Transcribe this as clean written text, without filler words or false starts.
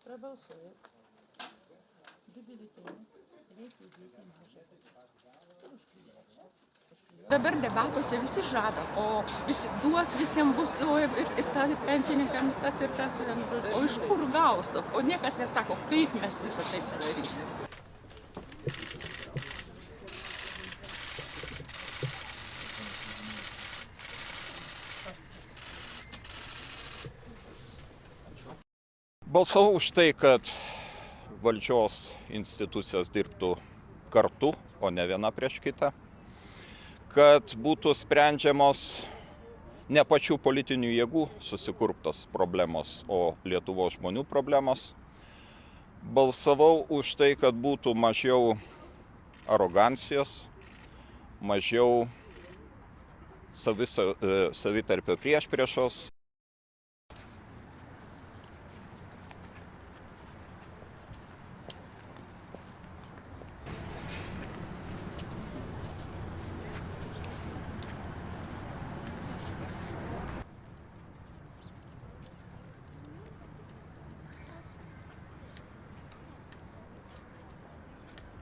Проголосує. Du biuletenius reikia įdėti mažą. Dabar debatuose visi žada, o visi duos, visiems bus, ir pensininkam tas ir tas, o iš kur gaus, o niekas nesako, kaip mes visą tai padarysim. Balsavau už tai, kad valdžios institucijos dirbtų kartu, o ne viena prieš kitą, kad būtų sprendžiamos ne pačių politinių jėgų susikurptos problemos, o Lietuvos žmonių problemos. Balsavau už tai, kad būtų mažiau arogancijos, mažiau savitarpio priešpriešos.